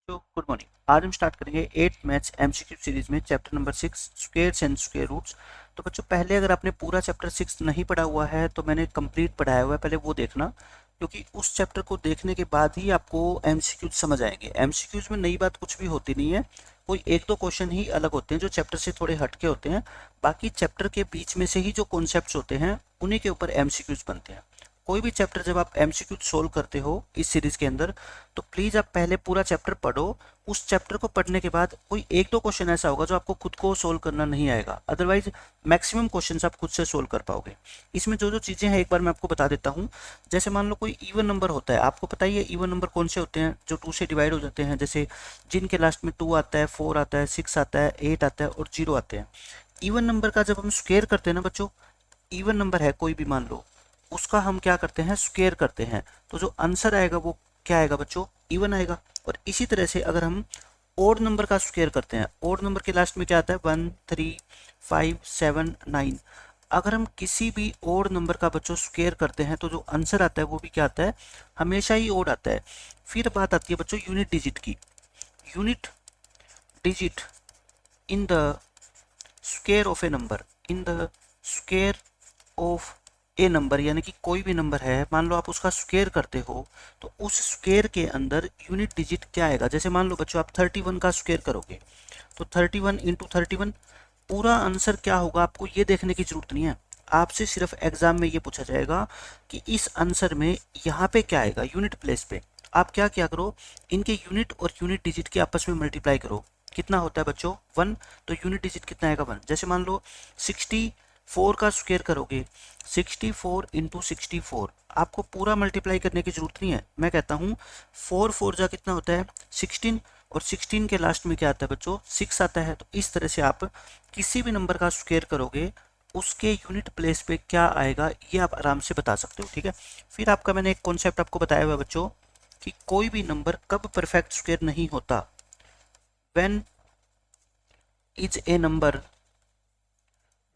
तो good morning. आज हम स्टार्ट करेंगे 8th मैथ्स एमसीक्यू सीरीज में chapter number 6 squares and square roots. तो बच्चों पहले अगर आपने पूरा चैप्टर 6 नहीं पढ़ा हुआ है तो मैंने कंप्लीट पढ़ाया हुआ है, पहले वो देखना, क्योंकि उस चैप्टर को देखने के बाद ही आपको एमसीक्यूज समझ आएंगे। एमसीक्यूज में नई बात कुछ भी होती नहीं है, कोई एक दो क्वेश्चन ही अलग होते हैं जो चैप्टर से थोड़े हटके होते हैं। बाकी चैप्टर के बीच में से ही जो कॉन्सेप्ट्स होते हैं उन्हीं के ऊपर एमसीक्यूज बनते हैं। कोई भी चैप्टर जब आप एमसीक्यू सोल्व करते हो इस सीरीज के अंदर, तो प्लीज आप पहले पूरा चैप्टर पढ़ो। उस चैप्टर को पढ़ने के बाद कोई एक दो क्वेश्चन ऐसा होगा जो आपको खुद को सोल्व करना नहीं आएगा, अदरवाइज मैक्सिमम क्वेश्चंस आप खुद से सोल्व कर पाओगे। इसमें जो जो चीजें हैं एक बार मैं आपको बता देता हूँ। जैसे मान लो कोई इवन नंबर होता है, आपको पता ही है इवन नंबर कौन से होते हैं जो 2 से डिवाइड हो जाते हैं, जैसे जिनके लास्ट में 2 आता है, 4 आता है, 6 आता है, 8 आता है और 0 आते हैं। इवन नंबर का जब हम स्क्वायर करते हैं ना बच्चों, इवन नंबर है कोई भी मान लो, उसका हम क्या करते हैं, स्क्वायर करते हैं, तो जो आंसर आएगा वो क्या आएगा बच्चों, इवन आएगा। और इसी तरह से अगर हम ओड नंबर का स्क्वायर करते हैं, ओड नंबर के लास्ट में क्या आता है, 1 3 5 7 9, अगर हम किसी भी ओड नंबर का बच्चों स्क्वायर करते हैं तो जो आंसर आता है वो भी क्या आता है, हमेशा ही ओड आता है। फिर बात आती है बच्चों यूनिट डिजिट की। Unit digit in the square of A number, in the square of A number, यानी कि कोई भी नंबर है, मान लो आप उसका स्क्वायर करते हो तो उस स्क्वायर के अंदर यूनिट डिजिट क्या आएगा। जैसे मान लो बच्चों आप 31 का स्क्वायर करोगे तो 31 इंटू 31, पूरा आंसर क्या होगा आपको ये देखने की जरूरत नहीं है। आपसे सिर्फ एग्जाम में ये पूछा जाएगा कि इस आंसर में यहाँ पे क्या आएगा, यूनिट प्लेस पे। आप क्या क्या करो, इनके यूनिट और यूनिट डिजिट के आपस में मल्टीप्लाई करो। कितना होता है बच्चों, 1, तो यूनिट डिजिट कितना आएगा, 1। जैसे मान लो 64 का स्क्वायर करोगे, 64 इंटू 64, आपको पूरा मल्टीप्लाई करने की जरूरत नहीं है। मैं कहता हूँ 4 4 जा कितना होता है, 16, और 16 के लास्ट में क्या आता है बच्चों, 6 आता है। तो इस तरह से आप किसी भी नंबर का स्क्वायर करोगे उसके यूनिट प्लेस पे क्या आएगा ये आप आराम से बता सकते हो, ठीक है। फिर आपका मैंने एक कॉन्सेप्ट आपको बताया हुआ बच्चों कि कोई भी नंबर कब परफेक्ट स्क्वायर नहीं होता, when is a number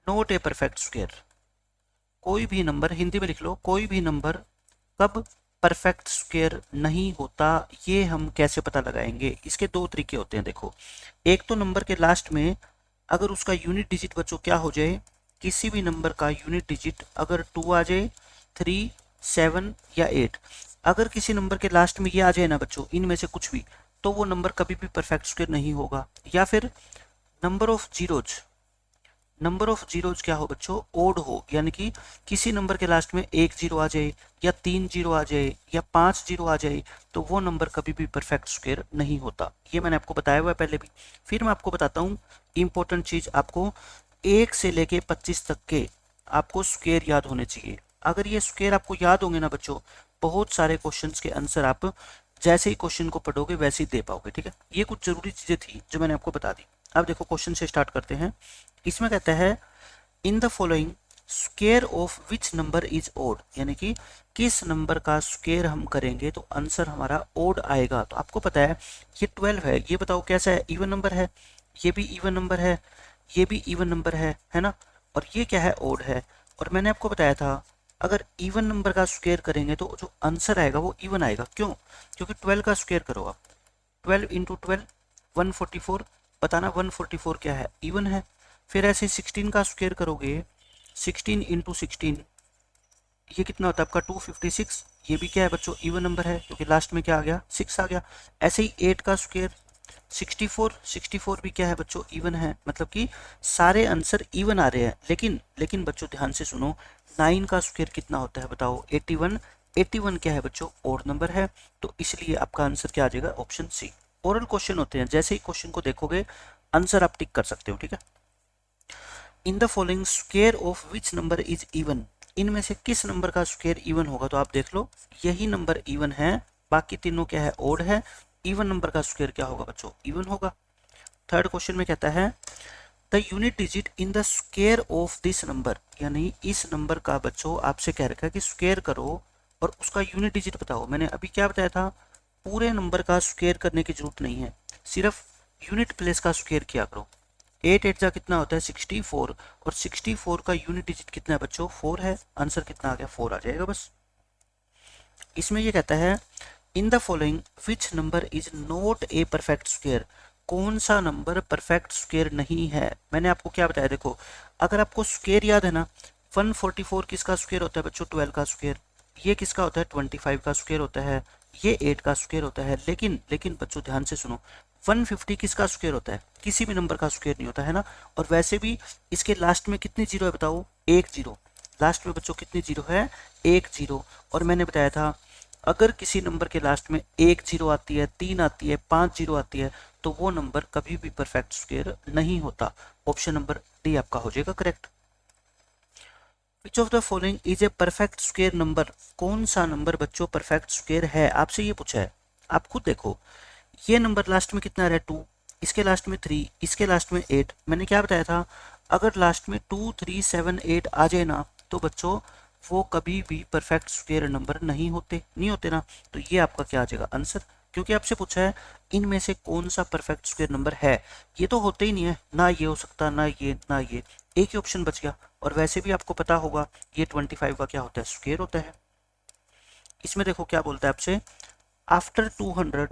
not a perfect square. कोई भी नंबर, हिंदी में लिख लो, कोई भी नंबर कब परफेक्ट स्क्वायर नहीं होता, ये हम कैसे पता लगाएंगे। इसके दो तरीके होते हैं, देखो। एक तो नंबर के लास्ट में अगर उसका यूनिट डिजिट बच्चों क्या हो जाए, किसी भी नंबर का यूनिट डिजिट अगर 2 आ जाए, 3, 7 या 8, अगर किसी नंबर के लास्ट में ये आ जाए ना बच्चों, इनमें से कुछ भी, तो वो नंबर कभी भी परफेक्ट स्क्वायर नहीं होगा। या फिर number of zeros, number of zeros क्या हो बच्चों, ओड हो, यानी कि किसी नंबर के लास्ट में 1 जीरो आ जाए या 3 जीरो आ जाए या 5 जीरो आ जाए, तो वो नंबर कभी भी परफेक्ट स्क्वायर नहीं होता। ये मैंने आपको बताया हुआ है पहले भी। फिर मैं आपको बताता हूँ इंपॉर्टेंट चीज, आपको 1 से लेके 25 तक के आपको स्क्वायर याद होने चाहिए। अगर ये स्क्वायर आपको याद होंगे ना बच्चों, बहुत सारे क्वेश्चंस के आंसर आप जैसे ही क्वेश्चन को पढ़ोगे वैसे ही दे पाओगे, ठीक है। ये कुछ जरूरी चीजें थी जो मैंने आपको बता दी। अब देखो क्वेश्चन से स्टार्ट करते हैं। इसमें कहता है in the following square of which number is odd, यानी कि किस नंबर का स्क्वायर हम करेंगे तो आंसर हमारा ओड आएगा। तो आपको पता है ये 12 है, ये बताओ कैसा है, इवन नंबर है, ये भी इवन नंबर है, ये भी इवन नंबर है ना, और ये क्या है, ओड है। और मैंने आपको बताया था अगर इवन नंबर का स्क्वायर करेंगे तो जो आंसर आएगा वो इवन आएगा। क्यों, क्योंकि 12 का स्क्वायर करो आप, 12 इंटू 12 144, बताना 144 क्या है, इवन है। फिर ऐसे 16 का स्क्वायर करोगे, 16 इंटू 16, ये कितना होता है आपका 256, ये भी क्या है बच्चों, इवन नंबर है, क्योंकि लास्ट में क्या आ गया, 6 आ गया। ऐसे ही 8 का स्क्वायर 64, 64 भी क्या है बच्चों, इवन है। मतलब कि सारे आंसर इवन आ रहे हैं। लेकिन बच्चों ध्यान से सुनो, 9 का स्क्वायर कितना होता है बताओ, 81, 81 क्या है बच्चों, ओड नंबर है। तो इसलिए आपका आंसर क्या आ जाएगा, ऑप्शन सी। ओरल क्वेश्चन होते हैं, जैसे ही क्वेश्चन को देखोगे आंसर आप टिक कर सकते हो, ठीक है। In the following square of which number is even, इनमें से किस नंबर का स्क्वायर इवन होगा। तो आप देख लो यही नंबर इवन है, बाकी तीनों क्या है, ओड है। इवन नंबर का स्क्वायर क्या होगा बच्चों, इवन होगा। थर्ड क्वेश्चन में कहता है the unit digit in the square of this number, यानी इस नंबर का बच्चों आपसे कह रखा है कि स्क्वायर करो और उसका यूनिट डिजिट बताओ। मैंने अभी क्या बताया था, पूरे नंबर का स्क्वायर करने की जरूरत नहीं है, सिर्फ यूनिट प्लेस का स्क्वायर किया करो। 8 8 जा कितना होता है, 64, और 64 का यूनिट डिजिट कितना है बच्चों, 4 है। आंसर कितना आ गया, 4 आ जाएगा बस। इसमें ये कहता है in the following which number is not a perfect square, कौन सा नंबर परफेक्ट स्क्वेयर नहीं है। मैंने आपको क्या बताया, देखो अगर आपको स्क्वेयर याद है ना, 144 किसका स्क्वेयर होता है बच्चों, 12 का स्क्वेयर। ये किसका होता है, 25 का स्क्वेयर होता है। ये 8 का स्क्वेयर होता है। लेकिन बच्चों ध्यान से सुनो, 150 किसका स्क्वेयर होता है, किसी भी नंबर का स्क्वेयर नहीं होता है ना। और वैसे भी इसके लास्ट में कितनी जीरो है बताओ, एक जीरो। लास्ट में बच्चों कितनी जीरो है, एक जीरो। और मैंने बताया था अगर किसी नंबर के लास्ट में एक जीरो आती है, 3 आती है, 5 जीरो आती है, तो वो नंबर कभी भी परफेक्ट स्क्वेयर नहीं होता। ऑप्शन नंबर डी आपका हो जाएगा correct. Which of the following is a perfect square number, कौन सा नंबर बच्चों परफेक्ट स्क्वेयर है, आपसे ये पूछा है। आप खुद देखो, ये नंबर लास्ट में कितना आ रहा है, 2, इसके लास्ट में 3, इसके लास्ट में 8। मैंने क्या बताया था, अगर लास्ट में 2 3 7 8 आ जाए ना, तो बच्चों वो कभी भी परफेक्ट स्क्वेयर नंबर नहीं होते ना। तो ये आपका क्या आ जाएगा आंसर, क्योंकि आपसे पूछा है इनमें से कौन सा परफेक्ट स्क्वेयर नंबर है। ये तो होते ही नहीं है ना, ये हो सकता ना ये ना ये, एक ही ऑप्शन बच गया। और वैसे भी आपको पता होगा ये 25 का क्या होता है, स्क्वेयर होता है। इसमें देखो क्या बोलता है आपसे, after 200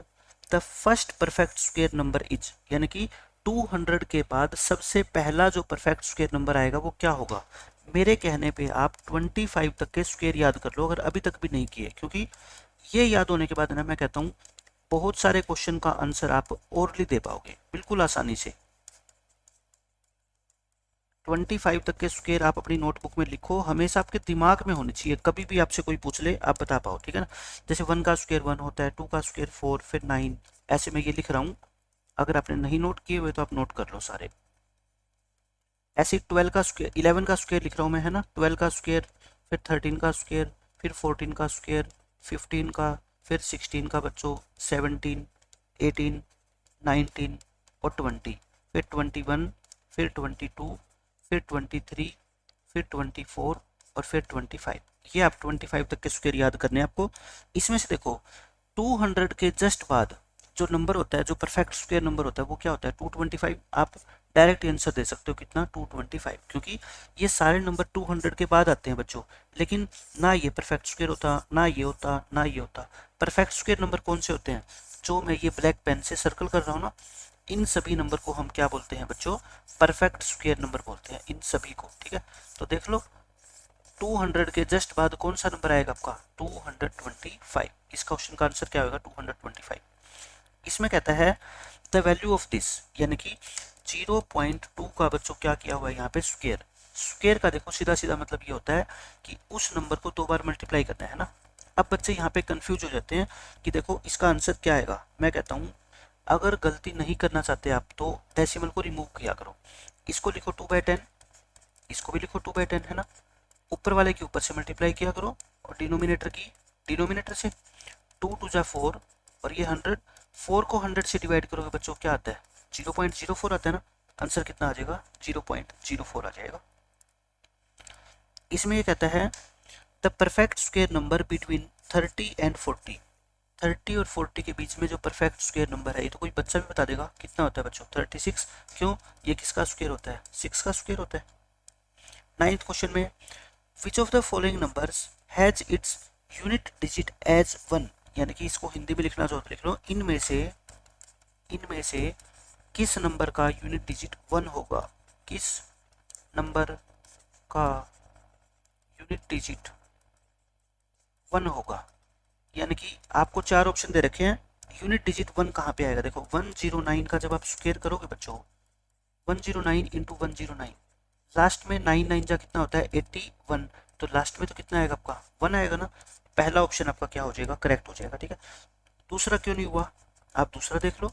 the first perfect square number is, यानी कि 200 के बाद सबसे पहला जो परफेक्ट स्क्वेयर नंबर आएगा वो क्या होगा। मेरे कहने पे आप 25 तक के स्क्वेयर याद कर लो, अगर अभी तक भी नहीं किए, क्योंकि ये याद होने के बाद ना मैं कहता हूँ बहुत सारे क्वेश्चन का आंसर आप ओरली दे पाओगे बिल्कुल आसानी से। 25 तक के स्क्वेयर आप अपनी नोटबुक में लिखो, हमेशा आपके दिमाग में होनी चाहिए, कभी भी आपसे कोई पूछ ले आप बता पाओ, ठीक है ना। जैसे 1 का स्क्वेयर 1 होता है, 2 का स्क्वेयर 4, फिर 9, ऐसे मैं ये लिख रहा हूँ। अगर आपने नहीं नोट किए हुए तो आप नोट कर लो सारे। ऐसे 12 का स्क्वेयर, 11 का स्क्वेयर लिख रहा हूँ मैं, है ना, 12 का स्क्वेयर, फिर 13 का स्क्वेयर, फिर 14 का स्क्वेयर, 15 का, फिर 16 का बच्चों, 17, 18, 19 और 20, फिर 21, फिर 22, फिर 23, फिर 24 और फिर 25। ये आप 25 तक के स्क्वेयर याद करने हैं आपको। इसमें से देखो 200 के जस्ट बाद जो नंबर होता है, जो परफेक्ट स्क्वेयर नंबर होता है वो क्या होता है, 225। आप डायरेक्ट आंसर दे सकते हो कितना, 225, क्योंकि ये सारे नंबर 200 के बाद आते हैं बच्चों। लेकिन ना ये परफेक्ट स्क्वेयर होता, ना ये होता, ना ये होता। परफेक्ट स्क्वेयर नंबर कौन से होते हैं, जो मैं ये ब्लैक पेन से सर्कल कर रहा हूँ ना, इन सभी नंबर को हम क्या बोलते हैं बच्चों, परफेक्ट स्क्वेयर नंबर बोलते हैं इन सभी को, ठीक है। तो देख लो 200 के जस्ट बाद कौन सा नंबर आएगा आपका, 225। इस क्वेश्चन का आंसर क्या होगा, 225। इसमें कहता है द वैल्यू ऑफ दिस, यानी कि 0.2 का बच्चों क्या किया हुआ है यहाँ पे, स्क्वेयर। स्क्वेयर का देखो सीधा सीधा मतलब ये होता है कि उस नंबर को 2 बार मल्टीप्लाई करना है ना। अब बच्चे यहाँ पे कंफ्यूज हो जाते हैं कि देखो इसका आंसर क्या आएगा। मैं कहता हूँ अगर गलती नहीं करना चाहते आप तो डेसिमल को रिमूव किया करो। इसको लिखो 2/10, इसको भी लिखो 2/10, है ना। ऊपर वाले के ऊपर से मल्टीप्लाई किया करो और डिनोमिनेटर की डिनोमिनेटर से, 2 2 जा 4 और ये 100, 4 को 100 से डिवाइड करोगे बच्चों क्या आता है, 0.04 आता है ना। आंसर कितना आ जाएगा, 0.04 आ जाएगा। इसमें ये कहता है the perfect square number between 30 and 40, 30 और 40 के बीच में जो परफेक्ट स्क्वेयर नंबर है, ये तो कोई बच्चा भी बता देगा कितना होता है बच्चों, 36। क्यों, ये किसका स्क्वेयर होता है, 6 का स्क्वेयर होता है। 9th क्वेश्चन में which of the following numbers has its unit digit as 1, यानी कि इसको हिंदी में लिखना चाहो तो लिख लो, इनमें से किस नंबर का यूनिट डिजिट 1 होगा, किस नंबर का यूनिट डिजिट 1 होगा। यानी कि आपको 4 ऑप्शन दे रखे हैं, यूनिट डिजिट 1 कहाँ पे आएगा। देखो 109 का जब आप स्क्वेयर करोगे बच्चों, 109 इंटू 109, लास्ट में 9 9 जा कितना होता है, 81। तो लास्ट में तो कितना आएगा आपका, 1 आएगा ना। पहला ऑप्शन आपका क्या हो जाएगा, करेक्ट हो जाएगा, ठीक है। दूसरा क्यों नहीं हुआ, आप दूसरा देख लो।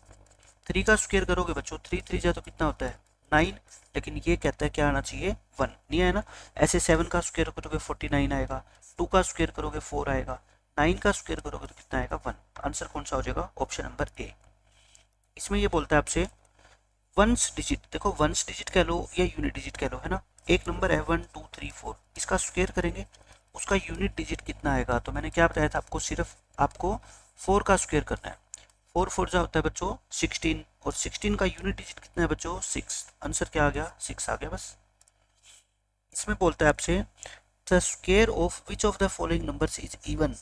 3 का स्क्वेयर करोगे बच्चों, 3 3 जा तो कितना होता है 9, लेकिन ये कहता है क्या आना चाहिए, 1 नहीं आया ना। ऐसे 7 का स्क्वेयर करोगे 49 आएगा, 2 का स्क्वेयर करोगे 4 आएगा, 9 का स्क्वेयर करोगे तो कितना आएगा 1। आंसर कौन सा हो जाएगा, ऑप्शन नंबर ए। इसमें ये बोलता है आपसे वंस डिजिट, देखो वंस डिजिट कह लो या यूनिट डिजिट कह लो, है ना। एक नंबर है 1 2 3 4, इसका स्क्वेयर करेंगे, उसका यूनिट डिजिट कितना आएगा। तो मैंने क्या बताया था आपको, सिर्फ आपको 4 का स्क्वेयर करना है। 4 4 जा होता है बच्चों 16, और 16 का यूनिट डिजिट कितना है बच्चों, 6। आंसर क्या आ गया, 6 आ गया बस। इसमें बोलता है आपसे the square of which of the following numbers is even,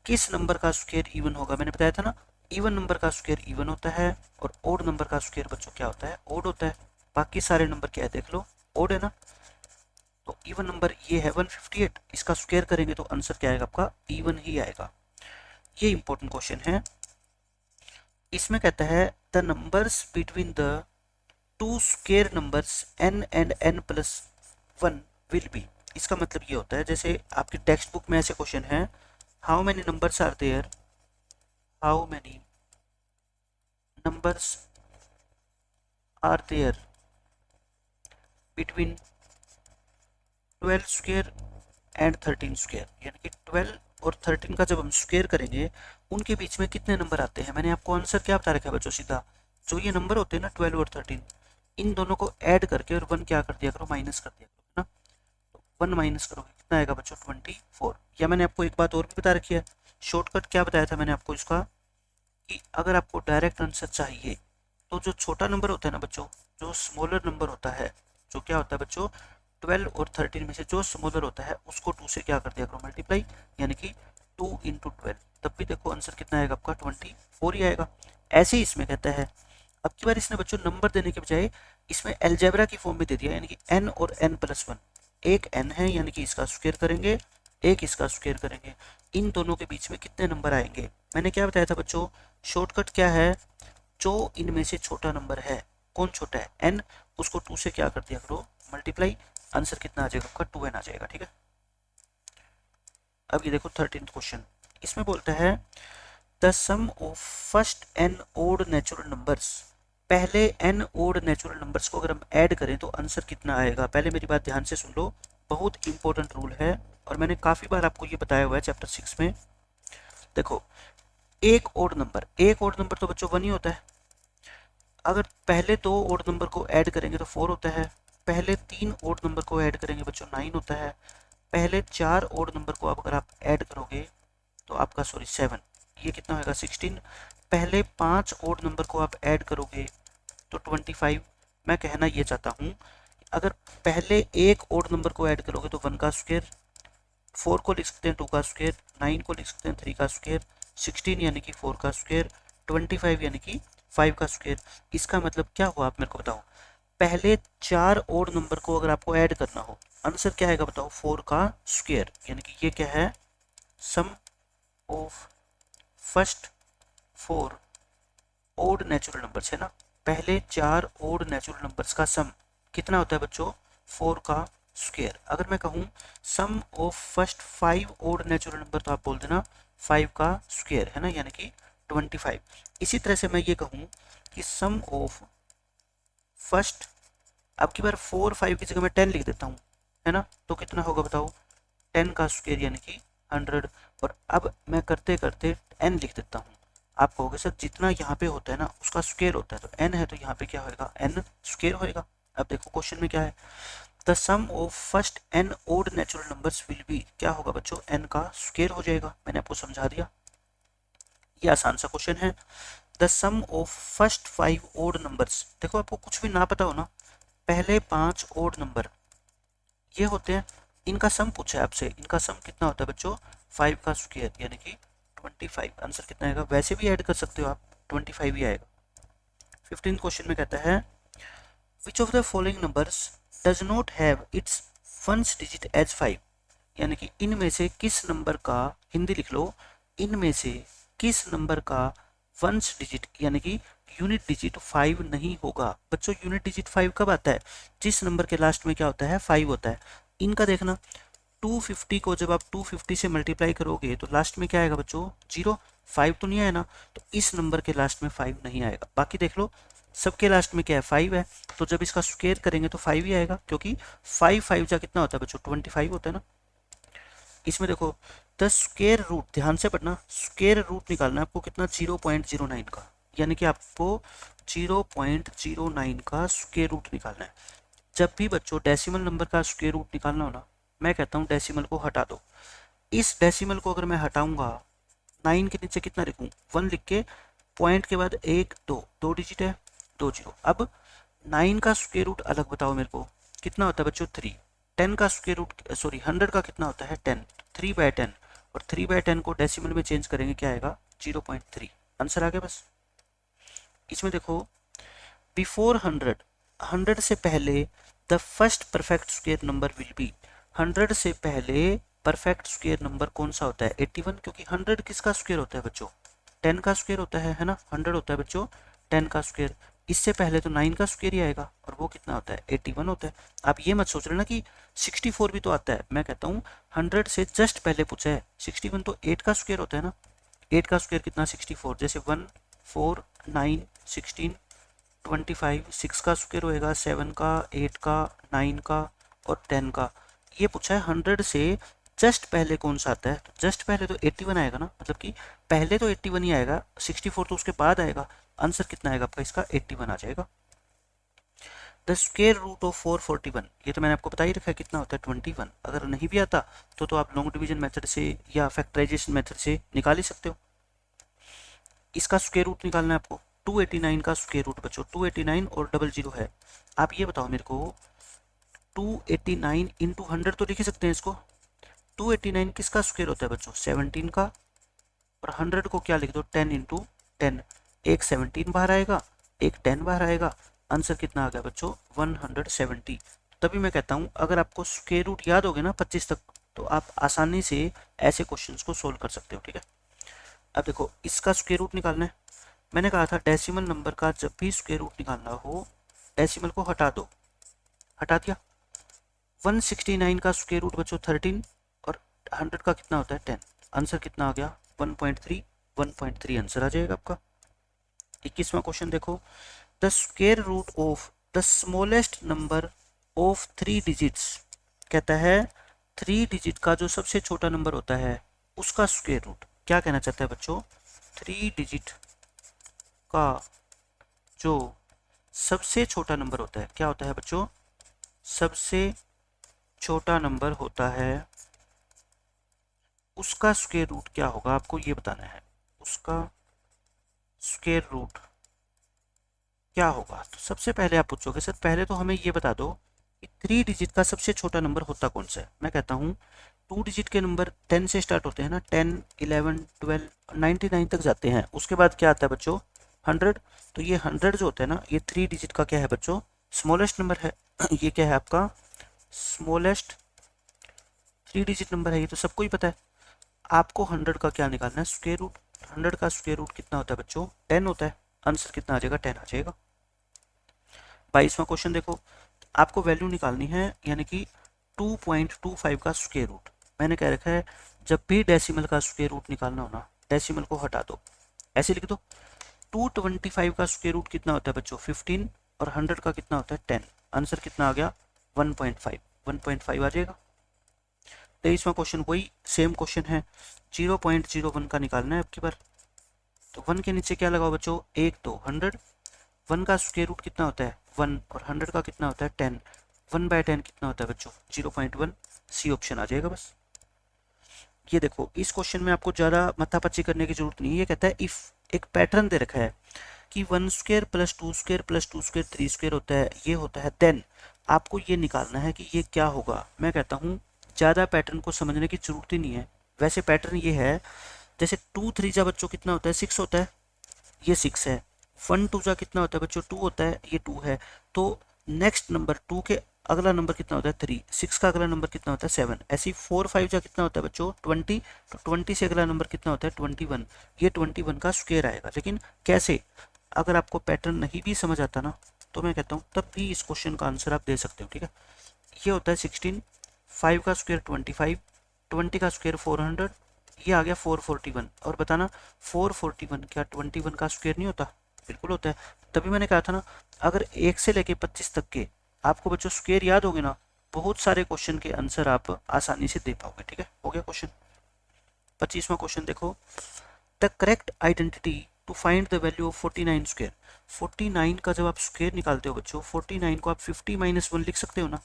किस नंबर का स्क्वायर इवन होगा, मैंने बताया था ना, इवन नंबर का स्क्वायर इवन होता है और ओड नंबर का स्क्वायर बच्चों क्या होता है, ओड होता है। बाकी सारे नंबर क्या है देख लो, ओड है ना। तो इवन नंबर ये है 158, इसका स्क्वायर करेंगे तो आंसर क्या आएगा आपका, इवन ही आएगा। ये इंपॉर्टेंट क्वेश्चन है। इसमें कहता है the numbers between the two square numbers n and n plus 1 will be. इसका मतलब ये होता है, जैसे आपकी टेक्स्ट बुक में ऐसे क्वेश्चन है, how many numbers are there, how many numbers are there between 12 square and 13 square, यानी कि 12 और 13 का जब हम स्क्वायर करेंगे उनके बीच में कितने नंबर आते हैं। मैंने आपको आंसर क्या बता रखा है बच्चों, सीधा जो ये नंबर होते हैं ना 12 और 13, इन दोनों को ऐड करके और 1 क्या कर दिया करो, माइनस कर दिया करो, है ना। तो 1 माइनस करोगे कितना आएगा बच्चों, 24। या मैंने आपको एक बात और भी बता रखी है, शॉर्टकट क्या बताया था मैंने आपको इसका, कि अगर आपको डायरेक्ट आंसर चाहिए तो जो छोटा नंबर होता है ना बच्चों, जो स्मॉलर नंबर होता है, जो क्या होता है बच्चों 12 और 13 में से जो स्मॉलर होता है उसको 2 से क्या कर दिया करो, मल्टीप्लाई, यानी कि 2 इंटू 12, तब भी देखो आंसर कितना आएगा आपका 24 ही आएगा। ऐसे ही इसमें कहता है, अब की बार इसने बच्चों नंबर देने के बजाय इसमें अलजेब्रा की फॉर्म में दे दिया, यानी कि n और n प्लस 1, एक n है यानी कि इसका स्क्वायर करेंगे, एक इसका स्क्वायर करेंगे, इन दोनों के बीच में कितने नंबर आएंगे। मैंने क्या बताया था बच्चों, शॉर्टकट क्या है, जो इनमें से छोटा नंबर है, कौन छोटा है, n, उसको 2 से क्या कर दिया करो, मल्टीप्लाई, आंसर कितना आ जाएगा आपका 2n आ जाएगा, ठीक है। अब ये देखो 13th क्वेश्चन, इसमें बोलता है the sum of first n odd natural numbers, पहले n ओड नेचुरल नंबर्स को अगर हम ऐड करें तो आंसर कितना आएगा। पहले मेरी बात ध्यान से सुन लो, बहुत इंपॉर्टेंट रूल है और मैंने काफी बार आपको ये बताया हुआ है चैप्टर 6 में। देखो एक ओड नंबर तो बच्चों 1 ही होता है, अगर पहले 2 ओड नंबर को ऐड करेंगे तो 4 होता है, पहले 3 ओड नंबर को ऐड करेंगे बच्चों 9 होता है, पहले 4 ओड नंबर को अगर आप ऐड करोगे तो आपका 7, ये कितना होगा 16, पहले 5 ओड नंबर को आप ऐड करोगे तो 25। मैं कहना ये चाहता हूँ, अगर पहले एक ओड नंबर को ऐड करोगे तो 1 का स्क्वायर, 4 को लिख सकते हैं 2 का स्क्वायर, 9 को लिख सकते हैं 3 का स्क्वायर, 16 यानी कि 4 का स्क्वायर, 25 यानी कि 5 का स्क्वायर। इसका मतलब क्या हुआ आप मेरे को बताओ, पहले 4 ओड नंबर को अगर आपको ऐड करना हो, आंसर क्या आएगा बताओ, 4 का स्क्वायर, यानी कि ये क्या है, sum of first 4 odd natural numbers है ना, पहले 4 ओड नेचुरल नंबर्स का सम कितना होता है बच्चों, 4 का स्क्वायर। अगर मैं कहूँ sum of first 5 odd natural number तो आप बोल देना 5 का स्क्वायर, है ना, यानी कि 25। इसी तरह से मैं ये कहूँ कि सम ऑफ फर्स्ट, अब की बार 4 5 की जगह मैं 10 लिख देता हूँ, है ना, तो कितना होगा बताओ, 10 का स्क्वायर यानी कि 100। और अब मैं करते करते n लिख देता हूँ, आप कहोगे सर जितना यहाँ पे होता है ना उसका स्क्वायर होता है, तो n है तो यहाँ पे क्या होगा, n स्क्वायर होएगा। अब देखो क्वेश्चन में क्या है, the sum of first n odd natural numbers will be, क्या होगा बच्चों, n का स्क्वायर हो जाएगा। मैंने आपको समझा दिया, ये आसान सा क्वेश्चन है। The sum of first 5 odd numbers, देखो आपको कुछ भी ना पता हो ना, पहले 5 ओड नंबर ये होते हैं, इनका सम पूछा है आपसे, इनका सम कितना होता है बच्चों, 5 का स्क्वायर यानी कि 25। आंसर कितना आएगा, वैसे भी ऐड कर सकते हो आप, 25 ही आएगा। 15th क्वेश्चन में कहता है which of the following numbers does not have its first digit as 5, यानी कि इनमें से किस नंबर का, हिंदी लिख लो, इनमें से किस नंबर का फर्स्ट डिजिट यानी कि यूनिट डिजिट 5 नहीं होगा। बच्चों यूनिट डिजिट 5 कब आता है, जिस नंबर के लास्ट में क्या होता है, 5 होता है। इनका देखना 250 को जब आप 250 से मल्टीप्लाई करोगे तो लास्ट में क्या आएगा बच्चों, 0, 5 तो नहीं आया ना, तो इस नंबर के लास्ट में 5 नहीं आएगा। बाकी देख लो सबके लास्ट में क्या है, 5 है, तो जब इसका स्क्वायर करेंगे तो 5 ही आएगा, क्योंकि 5 5 जा कितना होता है बच्चों, 25 होता है ना। इसमें देखो द स्क्वायर रूट, ध्यान से पढ़ना, स्क्वायर रूट निकालना है आपको कितना, 0.09 का, यानी कि आपको 0.09 का स्क्वायर रूट निकालना है। जब भी बच्चों डेसिमल नंबर का स्क्वायर रूट निकालना हो ना, मैं कहता हूँ डेसिमल को हटा दो। इस डेसिमल को अगर मैं हटाऊंगा, 9 के नीचे कितना लिखूं, 1 लिख के पॉइंट के बाद 1 2 2 डिजिट है, 2 0। अब 9 का स्क्वायर रूट अलग बताओ मेरे को, कितना होता है बच्चों 3। 10 का स्क्वायर रूट, सॉरी 100 का कितना होता है 10, 3/10। और 3/10 को डेसिमल में चेंज करेंगे क्या आएगा 0.3। आंसर आ गया बस। इसमें देखो बिफोर 100 से पहले the first perfect square number will be, 100 से पहले परफेक्ट स्क्वायर नंबर कौन सा होता है 81, क्योंकि 100 किसका स्क्वायर होता है बच्चों 10 का स्क्वायर होता है ना, 100 होता है बच्चों 10 का स्क्वायर। इससे पहले तो 9 का स्क्वायर ही आएगा और वो कितना होता है 81 होता है। आप ये मत सोच रहे ना कि 64 भी तो आता है, मैं कहता हूँ 100 से जस्ट पहले पूछा है। 61 तो 8 का स्क्वायर होता है ना, 8 का स्क्वायर कितना 64, जैसे 1 4 9 16 25, 6 का स्क्वायर होएगा 7 का 8 का 9 का और 10 का। ये पूछा है 100 से जस्ट पहले कौन सा आता है, तो जस्ट पहले तो 81 आएगा ना, मतलब कि पहले तो 81 ही आएगा, 64 तो उसके बाद आएगा। आंसर कितना आएगा आपका इसका 81 आ जाएगा। द स्क्वायर रूट ऑफ 441, ये तो मैंने आपको बता ही रखा है कितना होता है 21। अगर नहीं भी आता तो आप लॉन्ग डिवीजन मेथड से या फैक्टराइजेशन मेथड से निकाल ही सकते हो। इसका स्क्वायर रूट निकालना है आपको, 289 का स्क्वायर रूट बच्चों 289 और 00 है। आप ये बताओ मेरे को 289 इंटू 100 तो लिख ही सकते हैं इसको। 289 किसका स्क्वायर होता है बच्चों 17 का, और 100 को क्या लिख दो 10 इंटू 10, एक 17 बाहर आएगा एक 10 बाहर आएगा। आंसर कितना आ गया बच्चों 170। तभी मैं कहता हूँ अगर आपको स्क्वायर रूट याद हो गया ना 25 तक तो आप आसानी से ऐसे क्वेश्चंस को सोल्व कर सकते हो। ठीक है, अब देखो इसका स्क्वायर रूट निकालना है। मैंने कहा था डेसिमल नंबर का जब भी स्क्वायर रूट निकालना हो डेसिमल को हटा दो, हटा दिया। 169 का स्क्वायर रूट बच्चों 13 और 100 का कितना होता है 10। आंसर कितना आ गया 1.3, 1.3 आंसर आ जाएगा आपका। 21वां क्वेश्चन देखो, the square root of the smallest number of 3 digits, कहता है 3 डिजिट का जो सबसे छोटा नंबर होता है उसका स्क्वायर रूट। क्या कहना चाहता है बच्चों 3 डिजिट का जो सबसे छोटा नंबर होता है, क्या होता है बच्चों सबसे छोटा नंबर होता है उसका स्क्वायर रूट क्या होगा, आपको ये बताना है उसका स्क्वायर रूट क्या होगा। तो सबसे पहले आप पूछोगे सर पहले तो हमें ये बता दो कि 3 डिजिट का सबसे छोटा नंबर होता कौन सा है। मैं कहता हूँ 2 डिजिट के नंबर 10 से स्टार्ट होते हैं ना, 10 11 12 99 तक जाते हैं। उसके बाद क्या आता है बच्चों 100। तो ये 100 जो होता है ना ये 3 डिजिट का क्या है बच्चों स्मॉलेस्ट नंबर है। ये क्या है आपका स्मॉलेस्ट 3 डिजिट नंबर है, ये तो सबको ही पता है। आपको 100 का क्या निकालना है स्क्वायर रूट। 100 का स्क्वायर रूट कितना होता है बच्चों 10 होता है। आंसर कितना आ जाएगा 10 आ जाएगा। 22वां क्वेश्चन देखो, आपको वैल्यू निकालनी है यानी कि 2.25 का स्क्वायर रूट। मैंने कह रखा है जब भी डेसिमल का स्क्वायर रूट निकालना हो ना डेसिमल को हटा दो, ऐसे लिख दो। 225 का स्क्वायर रूट कितना होता है बच्चों 15 और 100 का कितना होता है 10। आंसर कितना आ गया 1.5, 1.5 आ जाएगा। 23वां क्वेश्चन वही सेम क्वेश्चन है, 0.01 का निकालना है आपकी बार। तो 1 के नीचे क्या लगाओ बच्चों 1 2 100। 1 का स्क्वायर रूट कितना होता है 1 और 100 का कितना होता है 10। 1/10 कितना होता है बच्चों 0.1, सी ऑप्शन आ जाएगा बस। ये देखो इस क्वेश्चन में आपको ज़्यादा मत्थापच्ची करने की जरूरत नहीं है। ये कहता है इफ एक पैटर्न दे रखा है कि 1 square plus 2 square plus 2 square 3 square होता है, ये होता है, देन आपको ये निकालना है कि ये क्या होगा। मैं कहता हूँ ज़्यादा पैटर्न को समझने की जरूरत ही नहीं है। वैसे पैटर्न ये है जैसे 2 3 जा बच्चों कितना होता है 6 होता है, ये 6 है। 1 2 जा कितना होता है बच्चों 2 होता है, ये 2 है। तो नेक्स्ट नंबर 2 के अगला नंबर कितना होता है 3, 6 का अगला नंबर कितना होता है 7। ऐसे 4 5 जा कितना होता है बच्चों 20, तो 20 से अगला नंबर कितना होता है 21। ये 21 का स्क्वायर आएगा। लेकिन कैसे, अगर आपको पैटर्न नहीं भी समझ आता ना तो मैं कहता हूँ तब भी इस क्वेश्चन का आंसर आप दे सकते हो। ठीक है, ये होता है 16, 5 का स्क्वायर 25, 20 का स्क्वायर 400, ये आ गया 441। और बताना 441 क्या 21 का स्क्वायर नहीं होता, बिल्कुल होता है। तभी मैंने कहा था ना अगर 1 से लेके 25 तक के आपको बच्चों स्क्वायर याद होगे ना बहुत सारे क्वेश्चन के आंसर आप आसानी से दे पाओगे। ठीक है, हो गया क्वेश्चन। 25वां क्वेश्चन देखो, the correct identity to find the value of 49 square. 49 का जब आप स्क्वायर निकालते हो बच्चों 49 को आप 50 - 1 लिख सकते हो ना।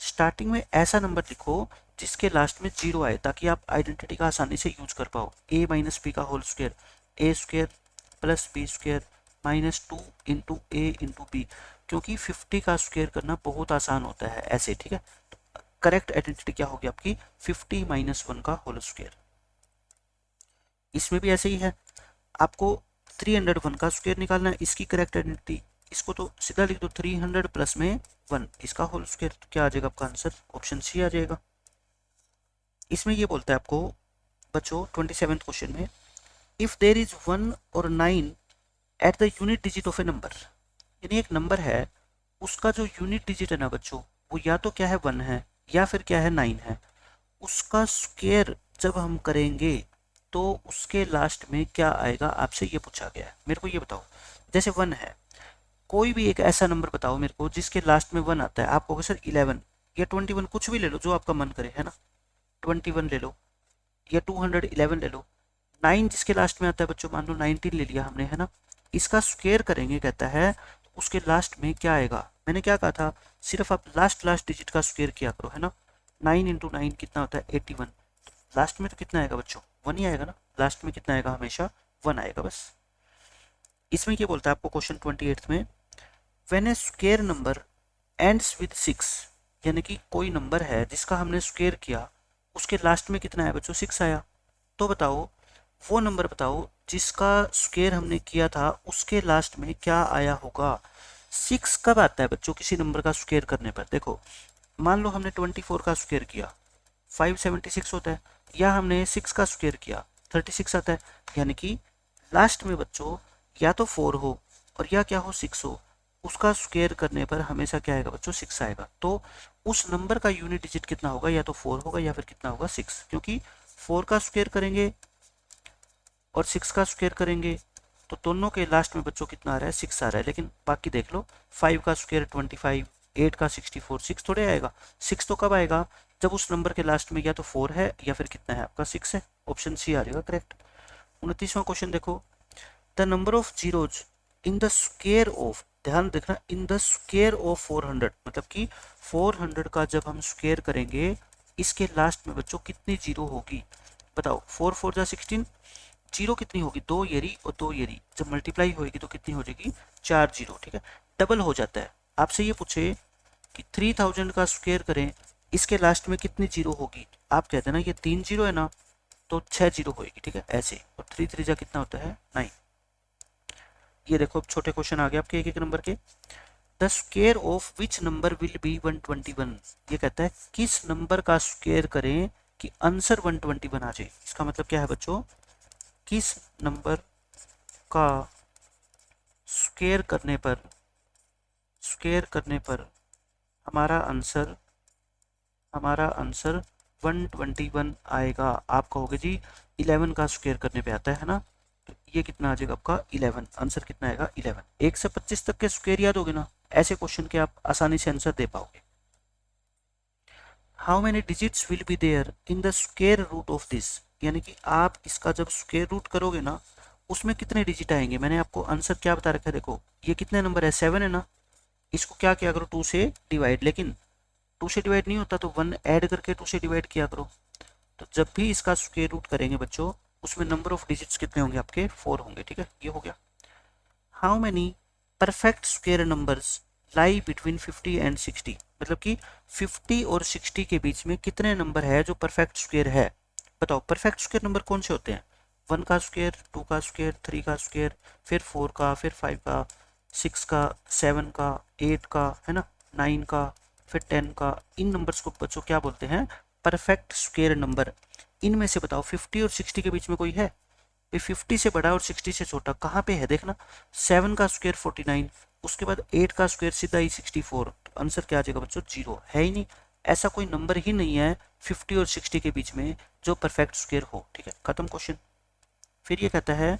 स्टार्टिंग में ऐसा नंबर लिखो जिसके लास्ट में 0 आए ताकि आप आइडेंटिटी का आसानी से यूज कर पाओ। a - b का whole square, a square plus b square -2 into a into b, क्योंकि 50 का स्क्वायर करना बहुत आसान होता है ऐसे। ठीक है, तो करेक्ट आइडेंटिटी क्या होगी आपकी 50 - 1 का होल स्क्वायर। इसमें भी ऐसे ही है, आपको 301 का स्क्वायर निकालना है, इसकी करेक्ट आइडेंटिटी, इसको तो सीधा लिख दो 300 प्लस में 1, इसका होल स्क्वायर, तो क्या आ जाएगा आपका आंसर, ऑप्शन सी आ जाएगा। इसमें ये बोलता है आपको बच्चों 27th क्वेश्चन में, इफ देर इज 1 और 9 at the unit digit of A number, यानी एक नंबर है उसका जो यूनिट डिजिट है ना बच्चों, वो या तो क्या है 1 है या फिर क्या है 9 है, उसका स्क्वायर जब हम करेंगे तो उसके लास्ट में क्या आएगा, आपसे ये पूछा गया है। मेरे को ये बताओ, जैसे 1 है, कोई भी एक ऐसा नंबर बताओ मेरे को जिसके लास्ट में 1 आता है, आप कहोगे सर 11 या 21, कुछ भी ले लो जो आपका मन करे, है ना, 21 ले लो या 211 ले लो। 9 जिसके लास्ट में आता है बच्चों, मान लो 19 ले लिया हमने, है ना, इसका स्क्वायर करेंगे कहता है, तो उसके लास्ट में क्या आएगा, मैंने क्या कहा था, सिर्फ आप लास्ट डिजिट का स्क्वायर किया करो, है ना, 9 इंटू 9 कितना होता है 81, लास्ट में तो कितना आएगा बच्चों 1 ही आएगा ना, लास्ट में कितना आएगा, हमेशा 1 आएगा बस। इसमें क्या बोलता है आपको क्वेश्चन 28 में, when A square number ends with 6, यानी कि कोई नंबर है जिसका हमने स्क्वायर किया, उसके लास्ट में कितना आया बच्चों 6 आया, तो बताओ वो नंबर बताओ जिसका स्क्वायर हमने किया था उसके लास्ट में क्या आया होगा। 6 कब आता है बच्चों किसी नंबर का स्क्वायर करने पर, देखो मान लो हमने 24 का स्क्वायर किया 576 होता है, या हमने 6 का स्क्वायर किया 36 आता है, यानी कि लास्ट में बच्चों या तो 4 हो और या क्या हो 6 हो, उसका स्क्वायर करने पर हमेशा क्या आएगा बच्चों 6 आएगा। तो उस नंबर का यूनिट डिजिट कितना होगा, या तो 4 होगा या फिर कितना होगा 6, क्योंकि 4 का स्क्वायर करेंगे और 6 का स्क्वायर करेंगे तो दोनों के लास्ट में बच्चों कितना आ रहा है 6 आ रहा है, लेकिन बाकी देख लो 5 का स्क्वायर 25, 8 का 64, 6 थोड़े आएगा, 6 तो कब आएगा जब उस नंबर के लास्ट में या तो 4 है या फिर कितना है आपका 6 है, ऑप्शन सी आ जाएगा करेक्ट। 29वां क्वेश्चन देखो, the number of zeros in the square of, ध्यान देखना, इन द स्क्वायर ऑफ 400, मतलब कि 400 का जब हम स्क्वायर करेंगे इसके लास्ट में बच्चों कितनी जीरो होगी, बताओ 4 4 जा 16, जीरो कितनी होगी 2 येरी और 2 येरी, जब मल्टीप्लाई होगी तो कितनी हो जाएगी 4 जीरो, ठीक है, डबल हो जाता है। आपसे ये पूछे कि 3000 का स्क्वायर करें इसके लास्ट में कितनी जीरो होगी, आप कहते हैं ना ये 3 जीरो है ना, तो 6 जीरो होगी, ठीक है ऐसे, और 3 3 जा कितना होता है 9। ये देखो अब छोटे क्वेश्चन आ गए आपके एक एक नंबर के, the square of which number will be 121, ये कहता है किस नंबर का स्क्वायर करें कि आंसर 121 आ जाए, इसका मतलब क्या है बच्चों, किस नंबर का स्क्वायर करने पर हमारा आंसर 121 आएगा। आप कहोगे जी 11 का स्क्वायर करने पे आता है ना, तो ये कितना आ जाएगा आपका 11, आंसर कितना आएगा 11। 1 से 25 तक के स्क्वायर याद होगे ना, ऐसे क्वेश्चन के आप आसानी से आंसर दे पाओगे। How many digits will be there in the square root of this, यानी कि आप इसका जब स्क्वायर रूट करोगे ना उसमें कितने डिजिट आएंगे, मैंने आपको आंसर क्या बता रखा है, देखो ये कितने नंबर है 7 है ना, इसको क्या किया करो 2 से डिवाइड, लेकिन 2 से डिवाइड नहीं होता तो 1 ऐड करके 2 से डिवाइड किया करो, तो जब भी इसका स्क्वायर रूट करेंगे बच्चों उसमें नंबर ऑफ डिजिट्स कितने होंगे आपके 4 होंगे, ठीक है ये हो गया। How many perfect square numbers lie between 50 and 60, मतलब कि 50 और 60 के बीच में कितने नंबर है जो परफेक्ट स्क्वायर है, बताओ परफेक्ट स्क्वायर नंबर कौन से होते हैं, 1 का स्क्वायर, 2 का स्क्वायर, 3 का स्क्वायर, फिर 4 का, फिर 5 का, 6 का, 7 का, 8 का, है ना, 9 का, फिर 10 का, इन नंबर्स को बच्चों क्या बोलते हैं परफेक्ट स्क्वायर नंबर। इनमें से बताओ 50 और 60 के बीच में कोई है, 50 से बड़ा और 60 से छोटा कहाँ पे है, देखना 7 का स्क्वायर 49, उसके बाद 8 का स्क्वायर सीधा ही 64, तो आंसर क्या आ जाएगा बच्चों 0, है ही नहीं, ऐसा कोई नंबर ही नहीं है 50 और 60 के बीच में जो परफेक्ट स्क्वायर हो, ठीक है खत्म क्वेश्चन। फिर ये कहता है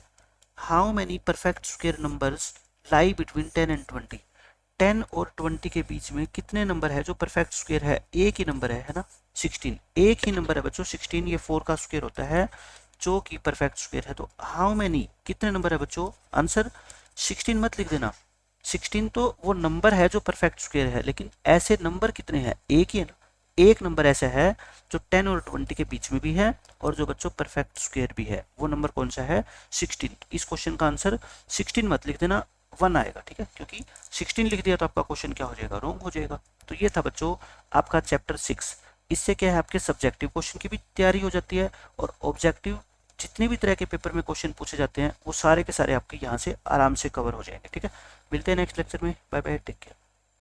how many perfect square numbers lie between 10 and 20, 10 और 20 के बीच में कितने नंबर है जो परफेक्ट स्क्वायर है, एक ही नंबर है ना 16, एक ही नंबर है बच्चों 16, ये 4 का स्क्वायर होता है जो कि परफेक्ट स्क्वायर है। तो हाउ मेनी कितने नंबर है बच्चों, आंसर 16 मत लिख देना, 16 तो वो नंबर है जो परफेक्ट स्क्वायर है, लेकिन ऐसे नंबर कितने हैं, एक ही है ना, एक नंबर ऐसा है जो 10 और 20 के बीच में भी है और जो बच्चों परफेक्ट स्क्वायर भी है, वो नंबर कौन सा है 16। इस क्वेश्चन का आंसर 16 मत लिख देना 1 आएगा, ठीक है, क्योंकि 16 लिख दिया तो आपका क्वेश्चन क्या हो जाएगा रॉन्ग हो जाएगा। तो ये था बच्चों आपका चैप्टर 6, इससे क्या है आपके सब्जेक्टिव क्वेश्चन की भी तैयारी हो जाती है और ऑब्जेक्टिव जितने भी तरह के पेपर में क्वेश्चन पूछे जाते हैं वो सारे के सारे आपके यहाँ से आराम से कवर हो जाएंगे। ठीक है, मिलते हैं नेक्स्ट लेक्चर में। Bye bye, take care.